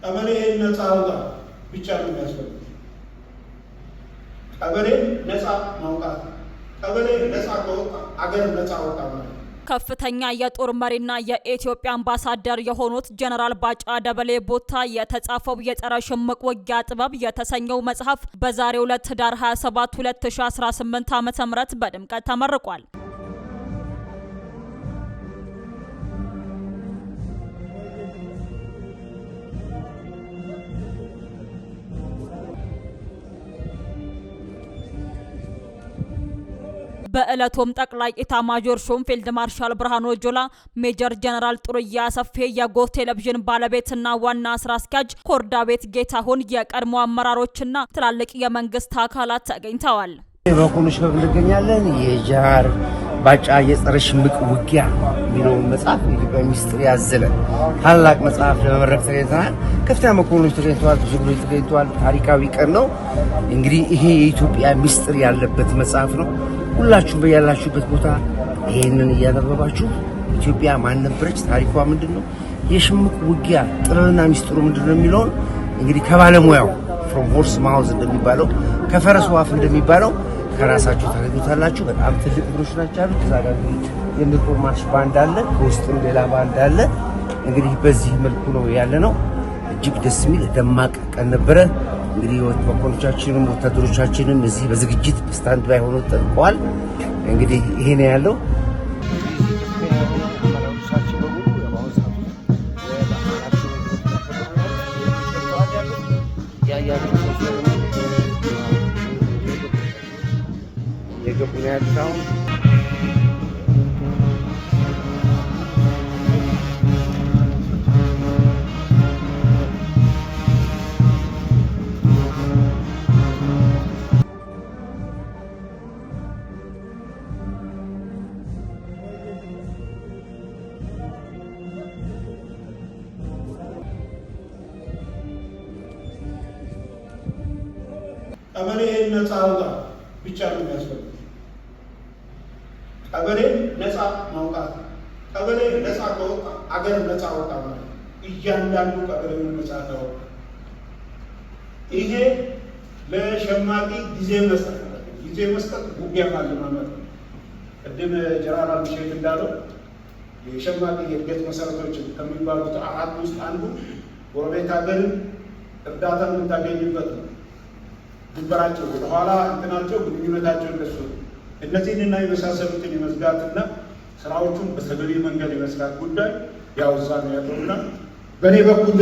ቀበሌ ነፃ አውጣ ብቻ ነው የሚያስፈልገው። ቀበሌ ነፃ ማውጣት፣ ቀበሌ ነፃ ከወጣ አገር ነፃ ወጣ ማለት። ከፍተኛ የጦር መሪና የኢትዮጵያ አምባሳደር የሆኑት ጀነራል ባጫ ደበሌ ቦታ የተጻፈው የጸረ ሽምቅ ውጊያ ጥበብ የተሰኘው መጽሐፍ በዛሬው ዕለት ህዳር 27 2018 ዓ.ም በድምቀት ተመርቋል። በእለቱም ጠቅላይ ኢታማዦር ሹም ፊልድ ማርሻል ብርሃኑ ጁላ፣ ሜጀር ጀነራል ጥሩያ አሰፌ፣ የጎህ ቴሌቪዥን ባለቤትና ዋና ስራ አስኪያጅ ኮርዳቤት ጌታሁን፣ የቀድሞ አመራሮችና ትላልቅ የመንግስት አካላት ተገኝተዋል። በኮሎሽ እንገኛለን። የጃር ባጫ የጸረ ሽምቅ ውጊያ የሚለው መጽሐፍ የኢትዮጵያ ሚስጥር ያዘለ ታላቅ መጽሐፍ ለመመረቅ ተገኝተናል። ከፍተኛ መኮንኖች ተገኝተዋል፣ ብዙ ጉዳዮች ተገኝተዋል። ታሪካዊ ቀን ነው። እንግዲህ ይሄ የኢትዮጵያ ሚስጥር ያለበት መጽሐፍ ነው። ሁላችሁም በያላችሁበት ቦታ ይሄንን እያነበባችሁ ኢትዮጵያ ማን ነበረች፣ ታሪኳ ምንድነው፣ የሽምቅ ውጊያ ጥበብና ሚስጥሩ ምንድነው የሚለውን እንግዲህ ከባለሙያው from horse mouth እንደሚባለው ከፈረስ ዋፍ እንደሚባለው ከራሳችሁ ታገኙታላችሁ። በጣም ትልቅ ብሮች ናቸው አሉ። ከዛ ጋር የምርኮ ማርሽ ባንድ አለ፣ ከውስጥም ሌላ ባንድ አለ። እንግዲህ በዚህ መልኩ ነው ያለ ነው። እጅግ ደስ የሚል ደማቅ ቀን ነበረ። እንግዲህ ወታደሮቻችንም ወታደሮቻችንም እዚህ በዝግጅት ስታንድ ባይ ሆነው ተጠብቀዋል። እንግዲህ ይሄ ነው ያለው። ቀበሌ ነፃ አውጣ ብቻ ነው የሚያስፈልገው። ቀበሌ ነፃ ማውጣት፣ ቀበሌ ነፃ ከወጣ አገር ነፃ ወጣ ማለት። እያንዳንዱ ቀበሌውን ነፃ ካወጣ ይሄ ለሸማቂ ጊዜ መስጠት ማለት ነው። ጊዜ መስጠት ውጊያ ማለማመጥ ነው። ቅድም ጀነራል አብሼት እንዳለው የሸማቂ የእድገት መሰረቶች ከሚባሉት አራት ውስጥ አንዱ ጎረቤት ሀገርን እርዳታ የምታገኝበት ነው። ድንበራቸው ወደኋላ እንትናቸው ግንኙነታቸው እንደሱ እነዚህንና የመሳሰሉትን የመዝጋትና ስራዎቹን በተገቢ መንገድ የመስራት ጉዳይ ያው እዛ ነው ያለውና በእኔ በኩል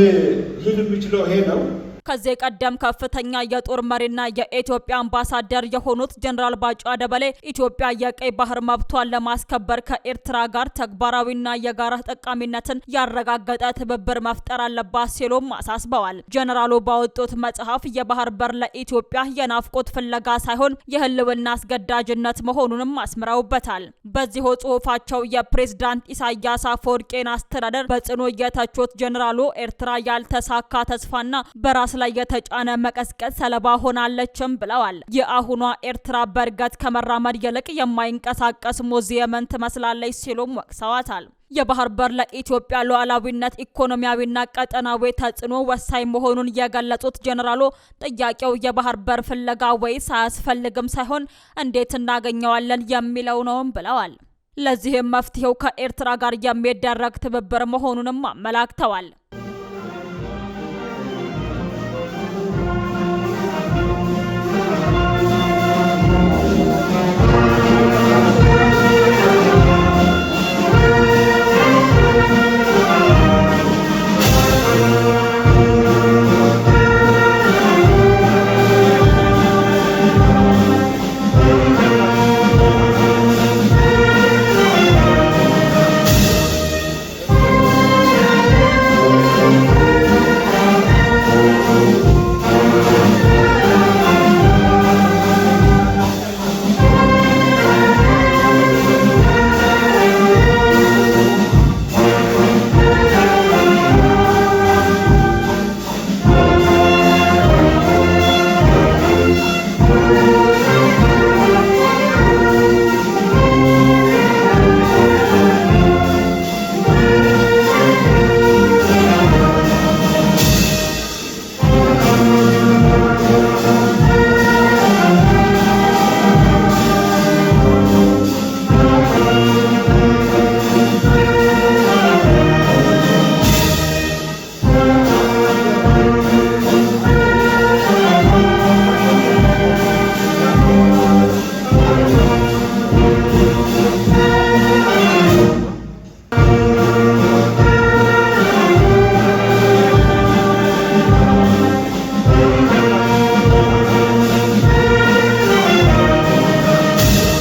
ልል የምችለው ይሄ ነው። ከዚህ ቀደም ከፍተኛ የጦር መሪና የኢትዮጵያ አምባሳደር የሆኑት ጀነራል ባጫ ደበሌ ኢትዮጵያ የቀይ ባህር መብቷን ለማስከበር ከኤርትራ ጋር ተግባራዊና የጋራ ተጠቃሚነትን ያረጋገጠ ትብብር መፍጠር አለባት ሲሉም አሳስበዋል። ጀነራሉ ባወጡት መጽሐፍ የባህር በር ለኢትዮጵያ የናፍቆት ፍለጋ ሳይሆን የህልውና አስገዳጅነት መሆኑንም አስምረውበታል። በዚሁ ጽሁፋቸው የፕሬዝዳንት ኢሳያስ አፈወርቂን አስተዳደር በጽኑ የተቹት ጀነራሉ ኤርትራ ያልተሳካ ተስፋና በራስ ላይ የተጫነ መቀስቀስ ሰለባ ሆናለችም ብለዋል። የአሁኗ ኤርትራ በእርገት ከመራመድ ይልቅ የማይንቀሳቀስ ሙዚየምን ትመስላለች ሲሉም ወቅሰዋታል። የባህር በር ለኢትዮጵያ ሉዓላዊነት፣ ኢኮኖሚያዊና ቀጠናዊ ተጽዕኖ ወሳኝ መሆኑን የገለጹት ጀነራሉ ጥያቄው የባህር በር ፍለጋ ወይስ አያስፈልግም ሳይሆን እንዴት እናገኘዋለን የሚለው ነውም ብለዋል። ለዚህም መፍትሄው ከኤርትራ ጋር የሚደረግ ትብብር መሆኑንም አመላክተዋል።